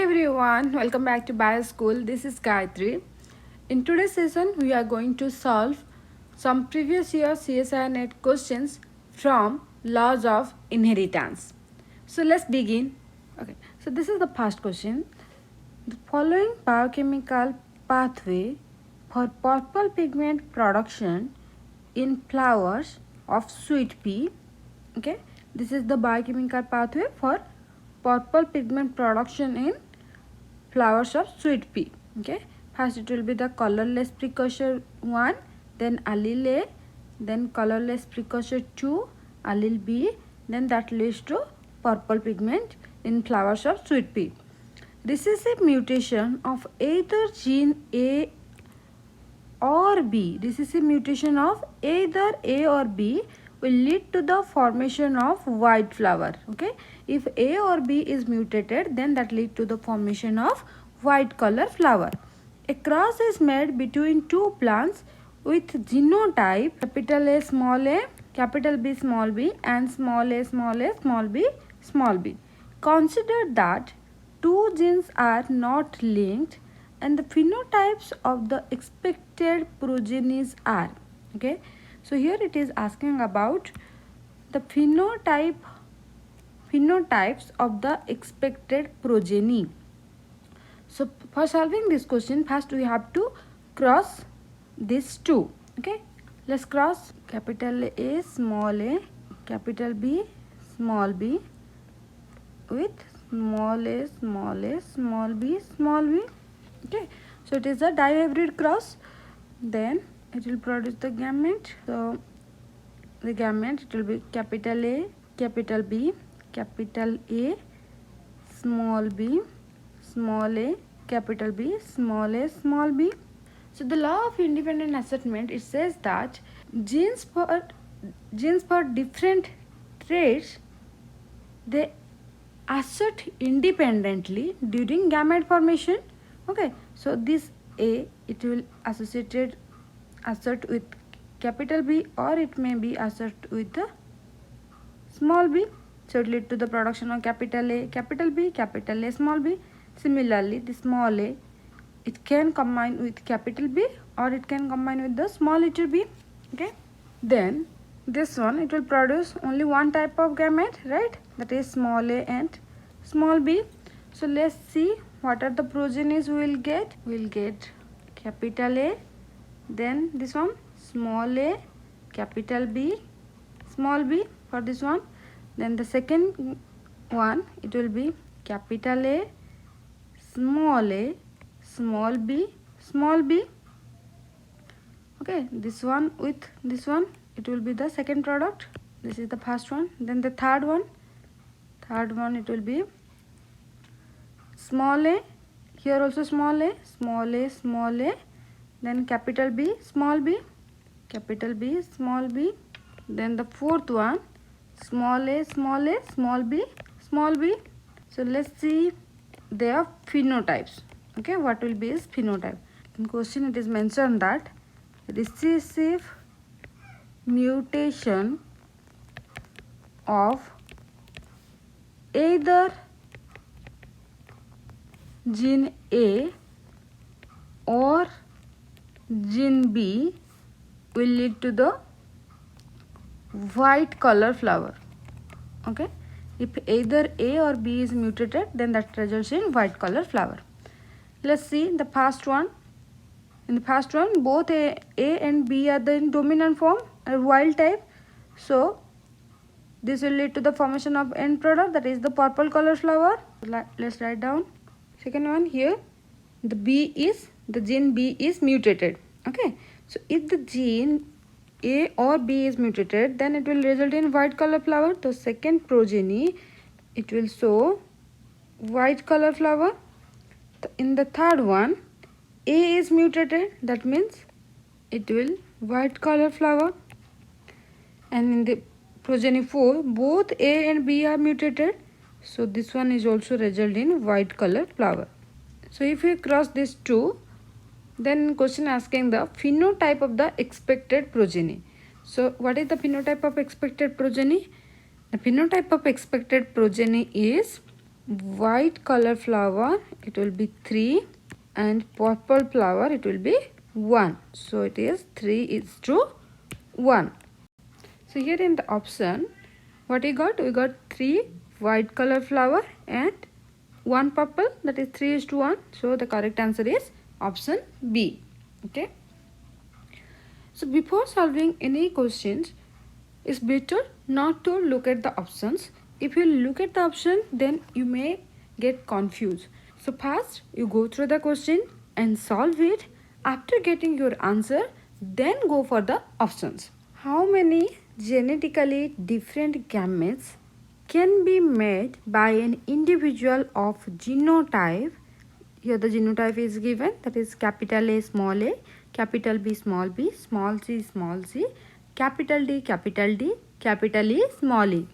Hey everyone, welcome back to Bio School. This is Gayatri. In today's session, we are going to solve some previous year CSIR net questions from laws of inheritance. So let's begin. Okay, so this is the first question. The following biochemical pathway for purple pigment production in flowers of sweet pea. Okay, this is the biochemical pathway for purple pigment production in flowers of sweet pea. Okay, first it will be the colorless precursor 1, then allele A, then colorless precursor 2, allele B, then that leads to purple pigment in flowers of sweet pea. Recessive mutation of either gene A or B, recessive mutation of either A or B will lead to the formation of white flower. Okay, if A or B is mutated, then that lead to the formation of white color flower. A cross is made between two plants with genotype capital A, capital B, small b, and small a, small b, small b. Consider that two genes are not linked and the phenotypes of the expected progenies are. Okay, so here it is asking about the phenotypes of the expected progeny. So for solving this question, first we have to cross these two. Okay, let's cross capital A, capital B, small b with small a, small b, small b. Okay, so it is a dihybrid cross. Then it will produce the gamete. So the gamete, it will be capital A, capital B, capital A, small b, small a, capital B, small a, small b. So the law of independent assortment, it says that genes for different traits, they assert independently during gamete formation. Okay, so this A, it will assert with capital B, or it may be assert with the small b. So it lead to the production of capital A, capital B, capital A, small b. Similarly, the small a, it can combine with capital B, or it can combine with the small letter b. Okay, then this one, it will produce only one type of gamete, right? That is small a and small b. So let's see what are the progenies we will get. We will get capital A, then this one small a, capital B, small b for this one. Then the second one, it will be capital A, small b, small b. Okay, this one with this one, it will be the second product. This is the first one. Then the third one, it will be small a, here also small a, then capital B, small b, capital B, small b. Then the fourth one, small a, small b, small b. So let's see their phenotypes. Okay, what will be his phenotype? In question it is mentioned that recessive mutation of either gene A or gene B will lead to the white color flower. Okay, if either A or B is mutated, then that results in white color flower. Let's see the first one. In the first one, both A and B are the dominant form, a wild type. So this will lead to the formation of end product, that is the purple color flower. Let's write down. Second one, here the gene B is mutated. Okay, so if the gene A or B is mutated, then it will result in white color flower. The second progeny, it will show white color flower. In the third one, A is mutated, that means it will white color flower. And in the progeny 4, both A and B are mutated, so this one is also result in white color flower. So if we cross these two, then question asking the phenotype of the expected progeny. So what is the phenotype of expected progeny? The phenotype of expected progeny is white color flower it will be 3, and purple flower it will be 1. So it is 3:1. So here in the option, what we got? We got 3 white color flower and 1 purple, that is 3:1. So the correct answer is option B. Okay. So before solving any questions, it's better not to look at the options. If you look at the option, then you may get confused. So first you go through the question and solve it. After getting your answer, then go for the options. How many genetically different gametes can be made by an individual of genotype? Here the genotype is given, that is capital A small a, capital B small b, small c, capital D, capital E small e,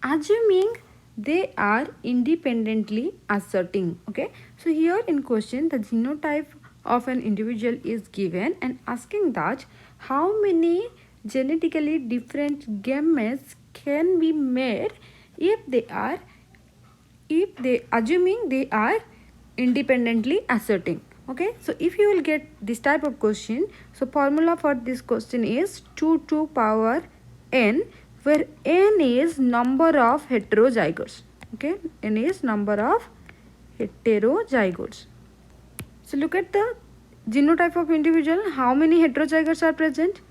assuming they are independently asserting. Okay, so here in question the genotype of an individual is given and asking that how many genetically different gametes can be made if they assuming they are independently asserting. Okay, so if you will get this type of question, so formula for this question is 2 to power n, where n is number of heterozygotes. Okay, n is number of heterozygotes. So look at the genotype of individual. How many heterozygotes are present?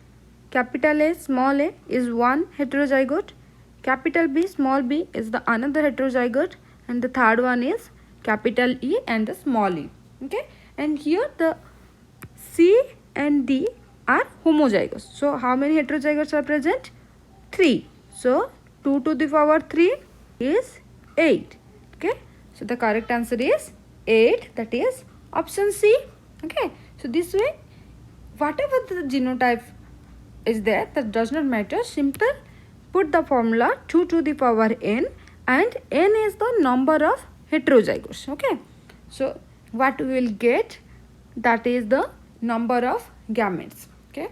Capital A small a is one heterozygote. Capital B small b is the another heterozygote, and the third one is capital E and the small e. Okay, and here the C and D are homozygous. So how many heterozygotes are present? 3. So 2 to the power 3 is 8. Okay, so the correct answer is 8, that is option C. Okay, so this way whatever the genotype is there, that does not matter. Simple put the formula 2 to the power n, and n is the number of heterozygotes. Okay, so what we will get, that is the number of gametes. Okay,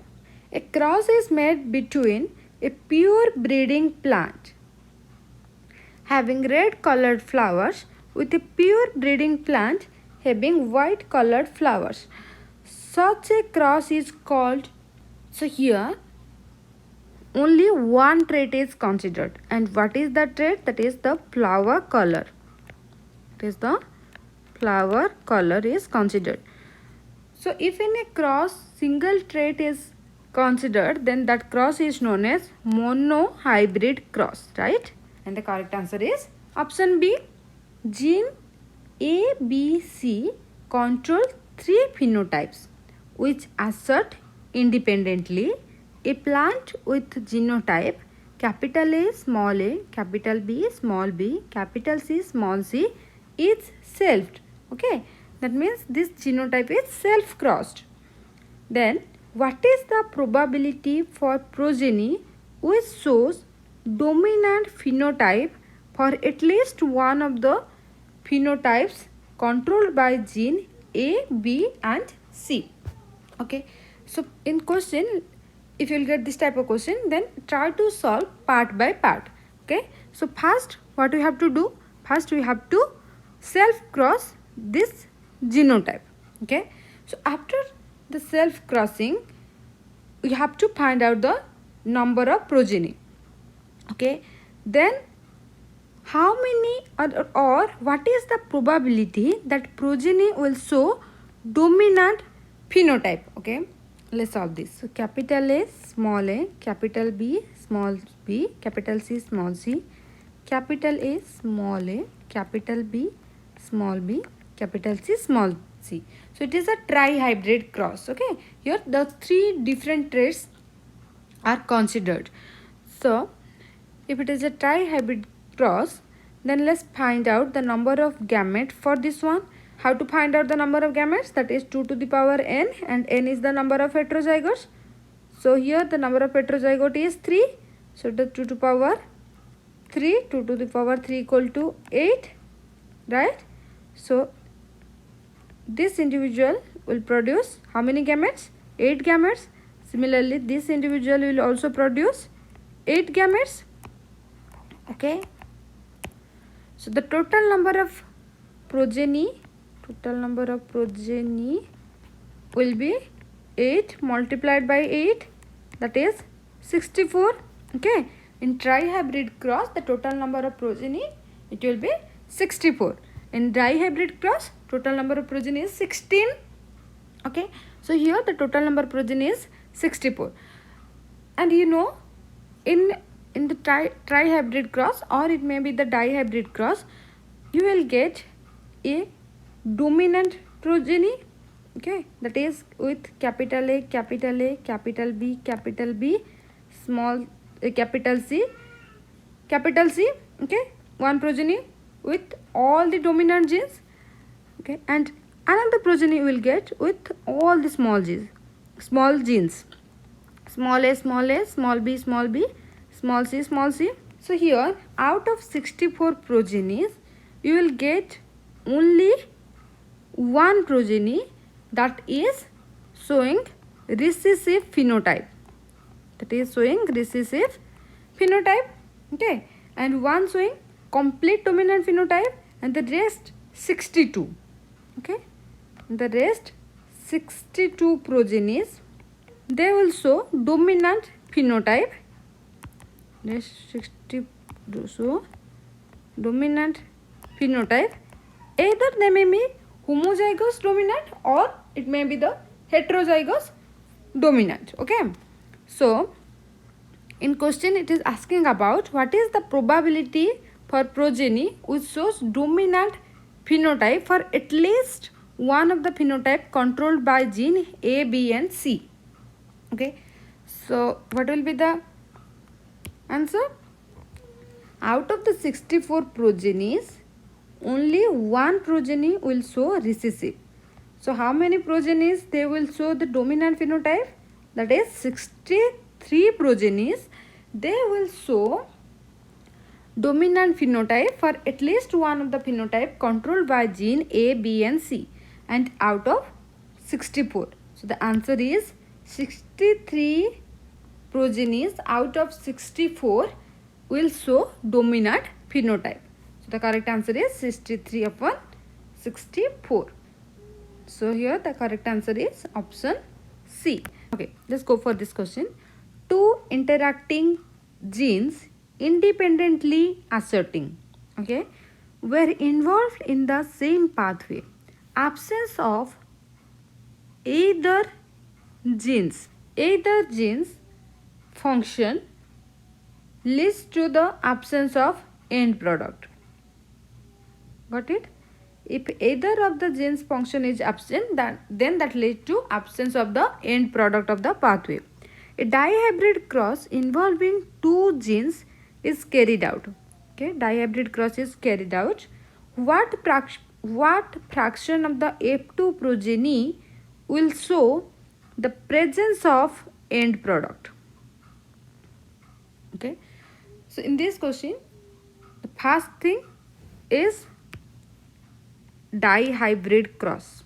a cross is made between a pure breeding plant having red colored flowers with a pure breeding plant having white colored flowers. Such a cross is called, so here only one trait is considered, and what is the trait? That is the flower color. It is the flower color is considered. So if in a cross single trait is considered, then that cross is known as monohybrid cross, right? And the correct answer is option B. Gene A, B, C control 3 phenotypes which assert independently. A plant with genotype capital A small a, capital B small b, capital C small c is selfed. Okay, that means this genotype is self crossed. Then what is the probability for progeny which shows dominant phenotype for at least one of the phenotypes controlled by gene A, B and C? Okay, so in question, if you will get this type of question, then try to solve part by part. Okay, so first what we have to do, first we have to self cross this genotype. Okay, so after the self crossing, we have to find out the number of progeny. Okay, then how many or what is the probability that progeny will show dominant phenotype? Okay, let's solve this. So capital A small a, capital B small b, capital C small c, capital A small a, capital B small b, capital C small c. So it is a tri-hybrid cross. Okay, here the 3 different traits are considered. So if it is a tri-hybrid cross, then let's find out the number of gametes for this one. How to find out the number of gametes? That is 2 to the power n, and n is the number of heterozygotes. So here the number of heterozygote is 3. So the 2 to power 3, 2 to the power 3 equal to 8, right? So this individual will produce how many gametes? 8 gametes. Similarly, this individual will also produce 8 gametes. Okay, So the total number of progeny will be 8 multiplied by 8, that is 64. Okay, in trihybrid cross the total number of progeny, it will be 64. In dihybrid cross total number of progeny is 16. Okay, so here the total number of progeny is 64. And you know, in the trihybrid cross, or it may be the dihybrid cross, you will get a dominant progeny. Okay, that is with capital A, capital B, small capital C. Okay, one progeny with all the dominant genes. Okay, and another progeny will get with all the small genes, small a, small b, small c. So here out of 64 progenies, you will get only one progeny that is showing recessive phenotype. Okay, and one showing complete dominant phenotype, and the rest 62. Okay, the rest 62 progenies, they will show dominant phenotype. Rest 60 show dominant phenotype. Either they may be homozygous dominant, or it may be the heterozygous dominant. Okay, so in question it is asking about what is the probability for progeny which shows dominant phenotype for at least one of the phenotype controlled by gene A, B and C. Okay, so what will be the answer? Out of the 64 progenies, only one progeny will show recessive. So how many progenies they will show the dominant phenotype? That is 63 progenies, they will show dominant phenotype for at least one of the phenotype controlled by gene A, B and C, and out of 64. So the answer is 63 progenies out of 64 will show dominant phenotype. So the correct answer is 63 upon 64. So here the correct answer is option C. Okay, let's go for this question. Two interacting genes independently asserting, okay, were involved in the same pathway. Absence of either genes function leads to the absence of end product. Got it? If either of the genes function is absent, then that leads to absence of the end product of the pathway. A dihybrid cross involving two genes is carried out. Okay, dihybrid cross is carried out. What fraction of the F2 progeny will show the presence of end product? Okay, so in this question, the first thing is dihybrid cross.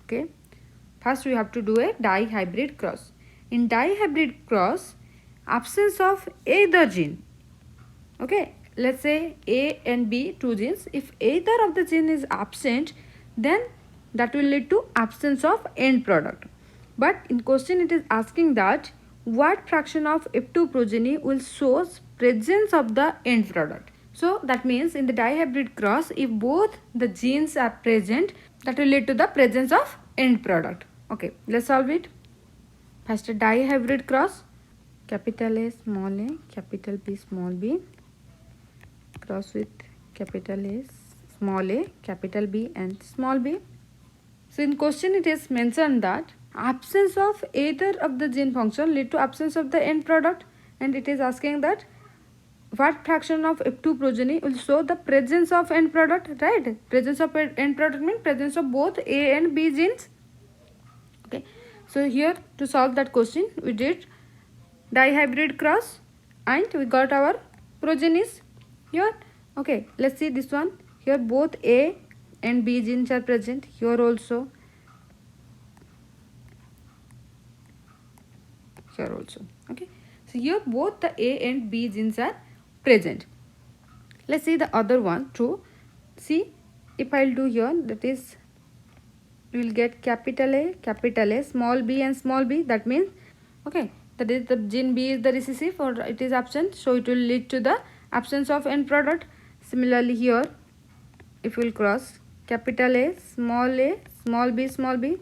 Okay, first we have to do a dihybrid cross. In dihybrid cross, absence of either gene. Okay, let's say A and B, two genes. If either of the gene is absent, then that will lead to absence of end product. But in question it is asking that what fraction of F2 progeny will show presence of the end product. So that means in the dihybrid cross, if both the genes are present, that will lead to the presence of end product. Okay, let's solve it. First, a dihybrid cross, capital A, capital B, small b, cross with capital A, small a, capital B and small b. So in question it is mentioned that absence of either of the gene function lead to absence of the end product, and it is asking that what fraction of F2 progeny will show the presence of end product, right? Presence of end product means presence of both A and B genes. Okay, so here to solve that question, we did dihybrid cross and we got our progenies here. Okay, let's see this one. Here both A and B genes are present. Here also. Here also. Okay, so here both the A and B genes are present. Let's see the other one. True. See, if I'll do here, that is, we will get capital A, small b and small b. That means, okay, that is the gene B is the recessive or it is absent. So it will lead to the absence of end product. Similarly here, if we will cross capital A, small b,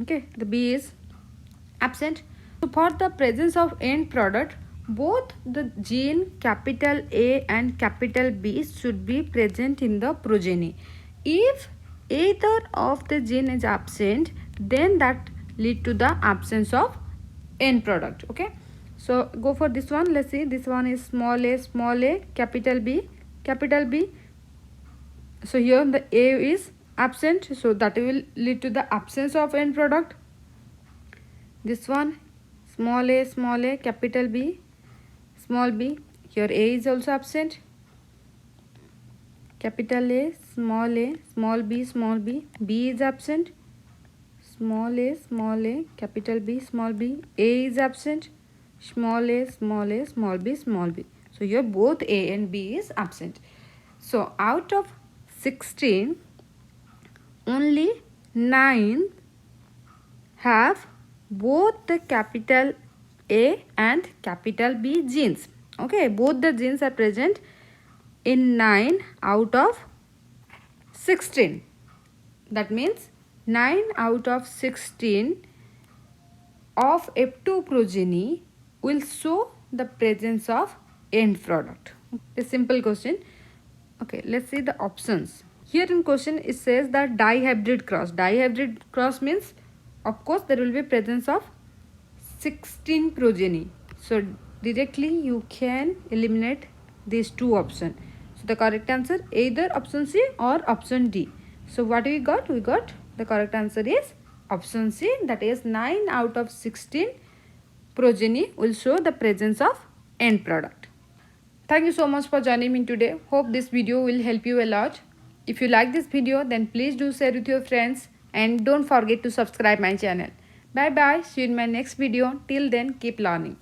okay, the B is absent. So for the presence of end product, both the gene capital A and capital B should be present in the progeny. If either of the gene is absent, then that lead to the absence of end product. Okay, so go for this one. Let's see, this one is small a, capital B. So here the A is absent, so that will lead to the absence of end product. This one, small a, capital B, small b. Here A is also absent. Capital A, small b, B is absent. Small a, capital B, small b. A is absent. Small a, small b. So here both A and B is absent. So out of 16, only 9 have both the capital A and capital B genes. Okay, both the genes are present in 9 out of 16. That means 9 out of 16 of F2 progeny will show the presence of end product. A simple question. Okay, let's see the options. Here in question it says that dihybrid cross. Dihybrid cross means, of course, there will be presence of 16 progeny. So directly you can eliminate these two options. So the correct answer either option C or option D. So what we got? We got the correct answer is option C, that is 9 out of 16 progeny will show the presence of end product. Thank you so much for joining me today. Hope this video will help you a lot. If you like this video, then please do share with your friends and don't forget to subscribe my channel. Bye bye. See you in my next video. Till then, keep learning.